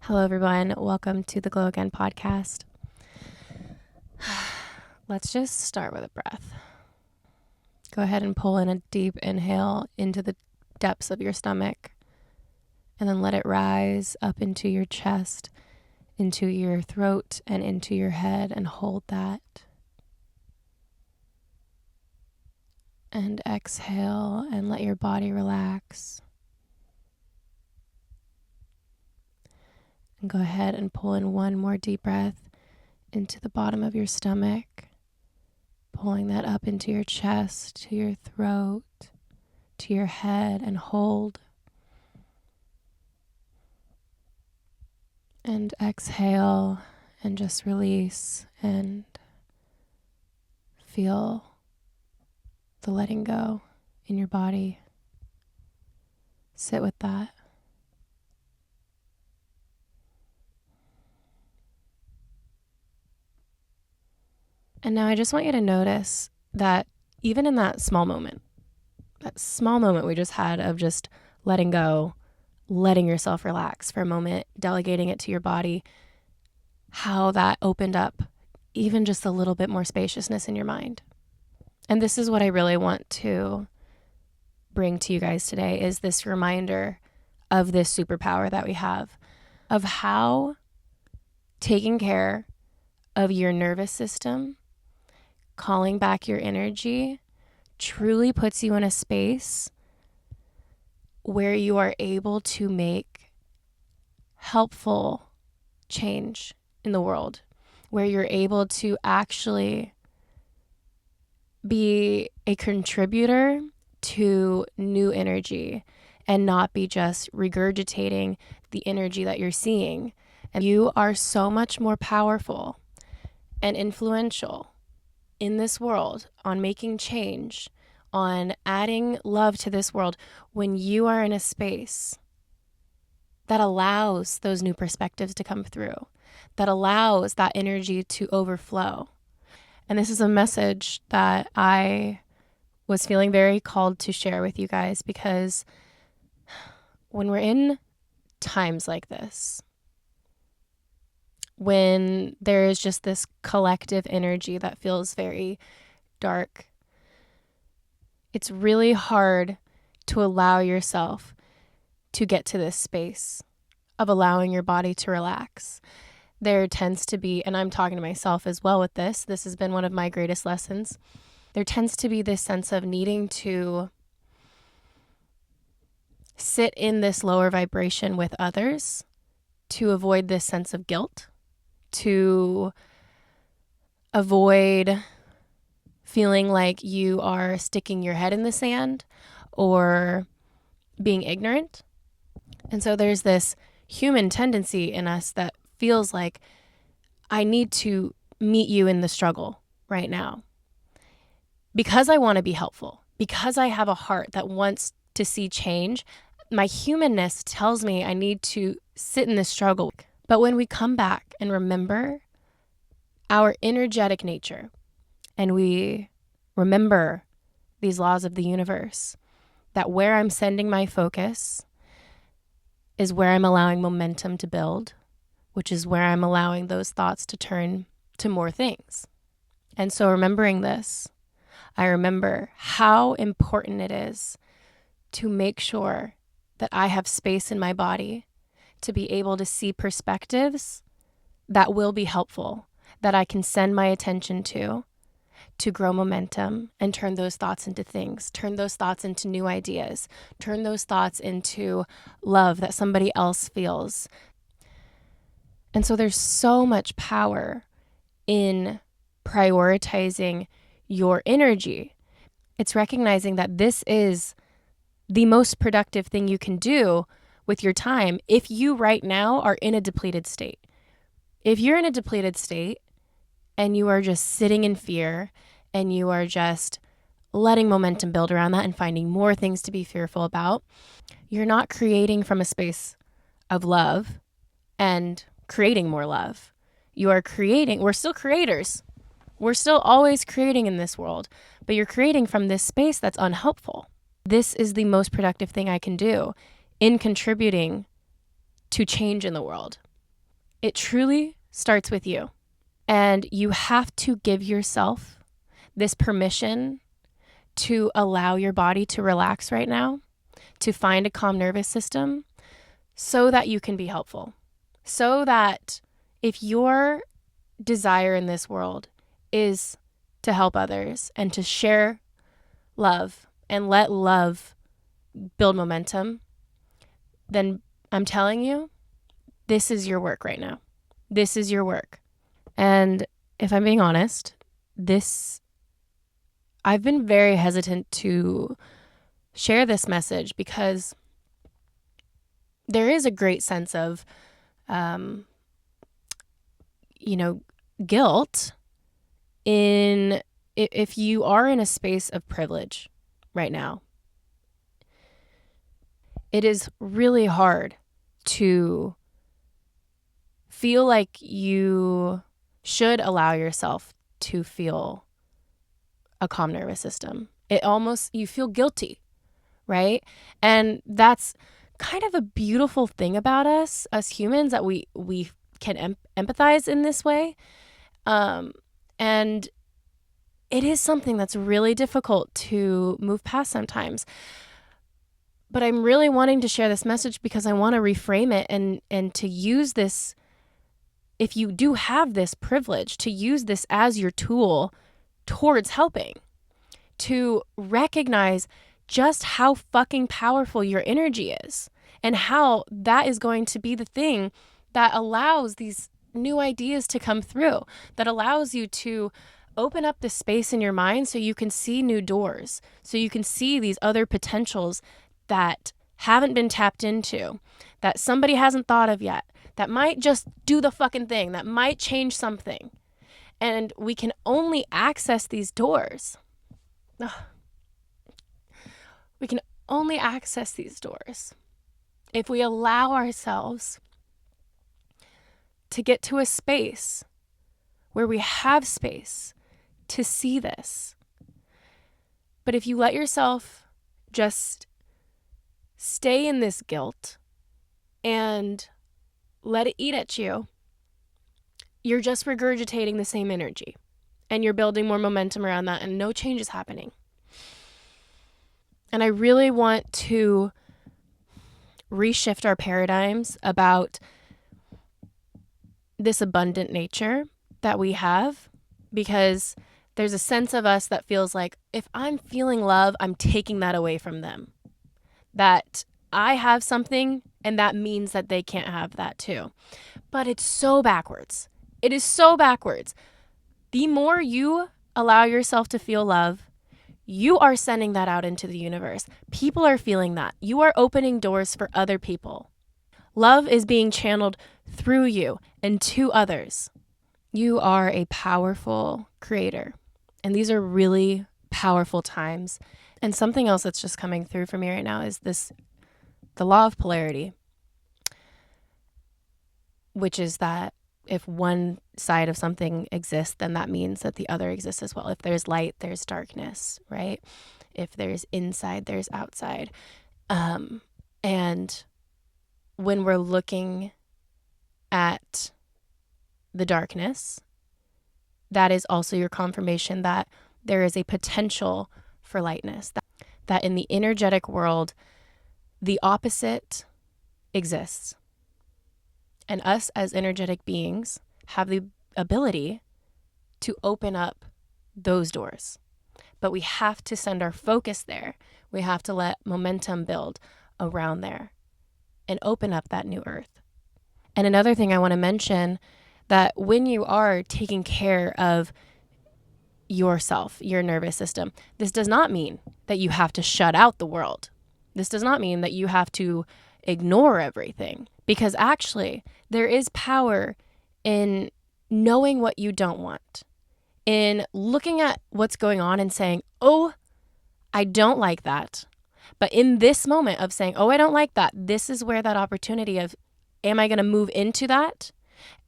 Hello, everyone. Welcome to the Glow Again podcast. Let's just start with a breath. Go ahead and pull in a deep inhale into the depths of your stomach, and then let it rise up into your chest, into your throat, and into your head, and hold that. And exhale and let your body relax. And go ahead and pull in one more deep breath into the bottom of your stomach, pulling that up into your chest, to your throat, to your head, and hold. And exhale and just release and feel the letting go in your body. Sit with that. And now I just want you to notice that even in that small moment we just had of just letting go, letting yourself relax for a moment, delegating it to your body, how that opened up even just a little bit more spaciousness in your mind. And this is what I really want to bring to you guys today, is this reminder of this superpower that we have, of how taking care of your nervous system, calling back your energy, truly puts you in a space where you are able to make helpful change in the world, where you're able to actually be a contributor to new energy and not be just regurgitating the energy that you're seeing. And you are so much more powerful and influential in this world on making change, on adding love to this world, when you are in a space that allows those new perspectives to come through, that allows that energy to overflow. And this is a message that I was feeling very called to share with you guys, because when we're in times like this, when there is just this collective energy that feels very dark, it's really hard to allow yourself to get to this space of allowing your body to relax. There tends to be, and I'm talking to myself as well with this has been one of my greatest lessons. There tends to be this sense of needing to sit in this lower vibration with others to avoid this sense of guilt, to avoid feeling like you are sticking your head in the sand or being ignorant. And so there's this human tendency in us that feels like, I need to meet you in the struggle right now because I want to be helpful, because I have a heart that wants to see change. My humanness tells me I need to sit in this struggle. But when we come back and remember our energetic nature, and we remember these laws of the universe, that where I'm sending my focus is where I'm allowing momentum to build, which is where I'm allowing those thoughts to turn to more things. And so remembering this, I remember how important it is to make sure that I have space in my body to be able to see perspectives that will be helpful, that I can send my attention to grow momentum and turn those thoughts into things, turn those thoughts into new ideas, turn those thoughts into love that somebody else feels. And so there's so much power in prioritizing your energy. It's recognizing that this is the most productive thing you can do with your time if you right now are in a depleted state. If you're in a depleted state and you are just sitting in fear and you are just letting momentum build around that and finding more things to be fearful about, you're not creating from a space of love and creating more love. You are creating, we're still creators. We're still always creating in this world, but you're creating from this space that's unhelpful. This is the most productive thing I can do in contributing to change in the world. It truly starts with you. And you have to give yourself this permission to allow your body to relax right now, to find a calm nervous system so that you can be helpful. So that if your desire in this world is to help others and to share love and let love build momentum, then I'm telling you, this is your work right now. This is your work. And if I'm being honest, I've been very hesitant to share this message because there is a great sense of, guilt in if you are in a space of privilege right now. It is really hard to feel like you should allow yourself to feel a calm nervous system. You feel guilty, right? And that's kind of a beautiful thing about us humans, that we can empathize in this way. And it is something that's really difficult to move past sometimes. But I'm really wanting to share this message because I want to reframe it and to use this, if you do have this privilege, to use this as your tool towards helping, to recognize just how fucking powerful your energy is and how that is going to be the thing that allows these new ideas to come through, that allows you to open up the space in your mind so you can see new doors, so you can see these other potentials that haven't been tapped into, that somebody hasn't thought of yet, that might just do the fucking thing, that might change something. And we can only access these doors. We can only access these doors if we allow ourselves to get to a space where we have space to see this. But if you let yourself just stay in this guilt and let it eat at you, you're just regurgitating the same energy and you're building more momentum around that and no change is happening. And I really want to reshift our paradigms about this abundant nature that we have, because there's a sense of us that feels like if I'm feeling love, I'm taking that away from them. That I have something and that means that they can't have that too. But it's so backwards. It is so backwards. The more you allow yourself to feel love, you are sending that out into the universe. People are feeling that. You are opening doors for other people. Love is being channeled through you and to others. You are a powerful creator. And these are really powerful times. And something else that's just coming through for me right now is the law of polarity, which is that if one side of something exists, then that means that the other exists as well. If there's light, there's darkness, right? If there's inside, there's outside. And when we're looking at the darkness, that is also your confirmation that there is a potential for lightness, that in the energetic world, the opposite exists. And us as energetic beings have the ability to open up those doors. But we have to send our focus there. We have to let momentum build around there and open up that new earth. And another thing I want to mention, that when you are taking care of yourself, your nervous system, this does not mean that you have to shut out the world. This does not mean that you have to ignore everything, because actually there is power in knowing what you don't want, in looking at what's going on and saying, oh, I don't like that. But in this moment of saying, oh, I don't like that, this is where that opportunity of, am I going to move into that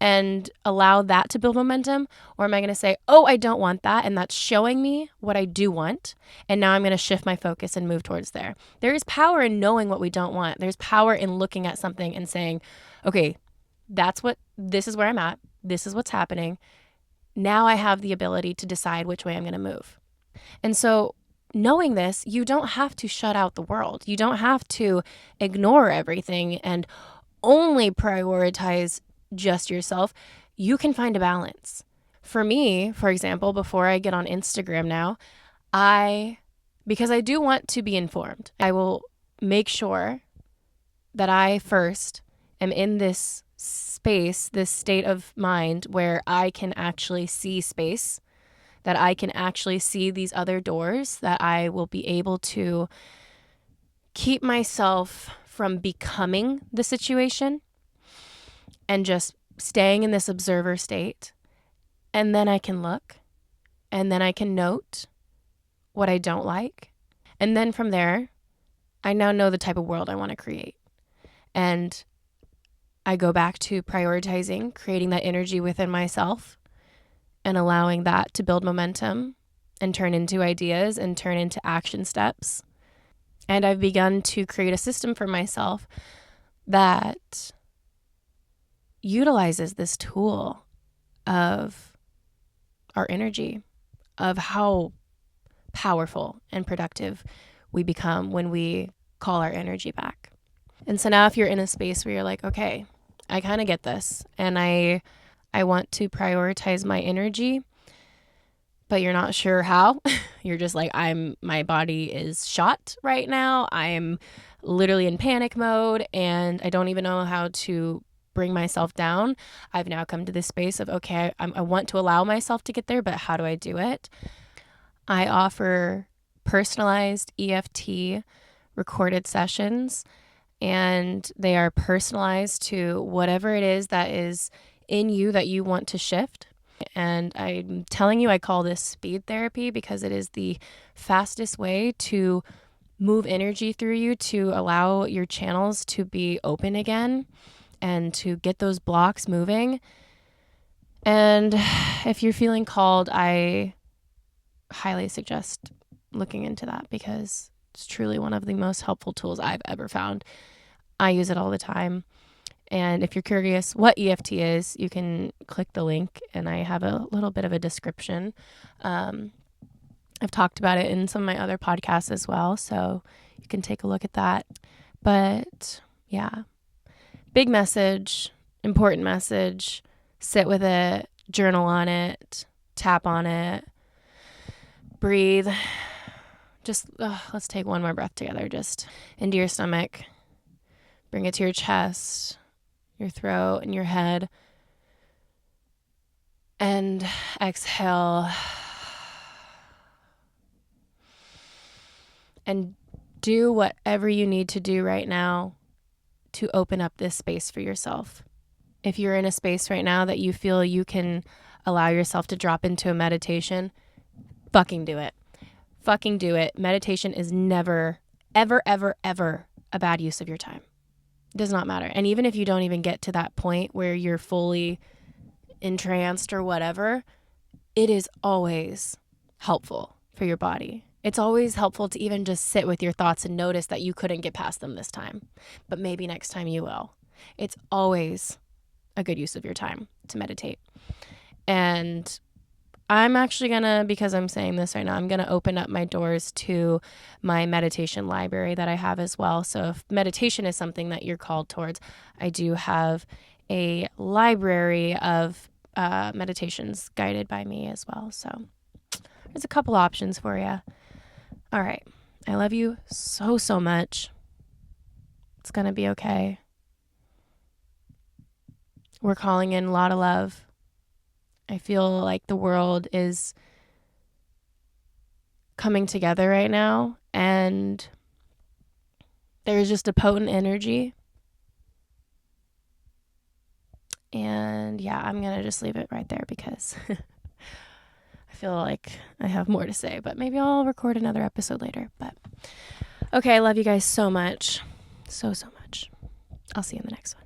and allow that to build momentum? Or am I going to say, oh, I don't want that, and that's showing me what I do want, and now I'm going to shift my focus and move towards there. There is power in knowing what we don't want. There's power in looking at something and saying, okay, this is where I'm at. This is what's happening. Now I have the ability to decide which way I'm going to move. And so knowing this, you don't have to shut out the world. You don't have to ignore everything and only prioritize just yourself. You can find a balance. For me, for example, before I get on Instagram now, because I do want to be informed, I will make sure that I first am in this space, this state of mind where I can actually see space, that I can actually see these other doors, that I will be able to keep myself from becoming the situation and just staying in this observer state. And then I can look, and then I can note what I don't like. And then from there, I now know the type of world I want to create. And I go back to prioritizing, creating that energy within myself and allowing that to build momentum and turn into ideas and turn into action steps. And I've begun to create a system for myself that utilizes this tool of our energy, of how powerful and productive we become when we call our energy back. And so now if you're in a space where you're like, okay, I kind of get this and I want to prioritize my energy, but you're not sure how. You're just like, my body is shot right now. I'm literally in panic mode and I don't even know how to bring myself down. I've now come to this space of, okay, I want to allow myself to get there, but how do I do it? I offer personalized EFT recorded sessions, and they are personalized to whatever it is that is in you that you want to shift. And I'm telling you, I call this speed therapy because it is the fastest way to move energy through you, to allow your channels to be open again and to get those blocks moving. And if you're feeling called, I highly suggest looking into that because it's truly one of the most helpful tools I've ever found. I use it all the time. And if you're curious what EFT is, you can click the link and I have a little bit of a description. I've talked about it in some of my other podcasts as well, so you can take a look at that. But yeah, big message, important message. Sit with it, journal on it, tap on it, breathe. Just let's take one more breath together. Just into your stomach. Bring it to your chest, your throat, and your head. And exhale. And do whatever you need to do right now to open up this space for yourself. If you're in a space right now that you feel you can allow yourself to drop into a meditation, fucking do it. Fucking do it. Meditation is never, ever, ever, ever a bad use of your time. It does not matter. And even if you don't even get to that point where you're fully entranced or whatever, it is always helpful for your body. It's always helpful to even just sit with your thoughts and notice that you couldn't get past them this time, but maybe next time you will. It's always a good use of your time to meditate. And I'm actually because I'm saying this right now, I'm going to open up my doors to my meditation library that I have as well. So if meditation is something that you're called towards, I do have a library of meditations guided by me as well. So there's a couple options for you. All right. I love you so, so much. It's going to be okay. We're calling in a lot of love. I feel like the world is coming together right now, and there's just a potent energy. And yeah, I'm going to just leave it right there because I feel like I have more to say, but maybe I'll record another episode later. But okay, I love you guys so much. So, so much. I'll see you in the next one.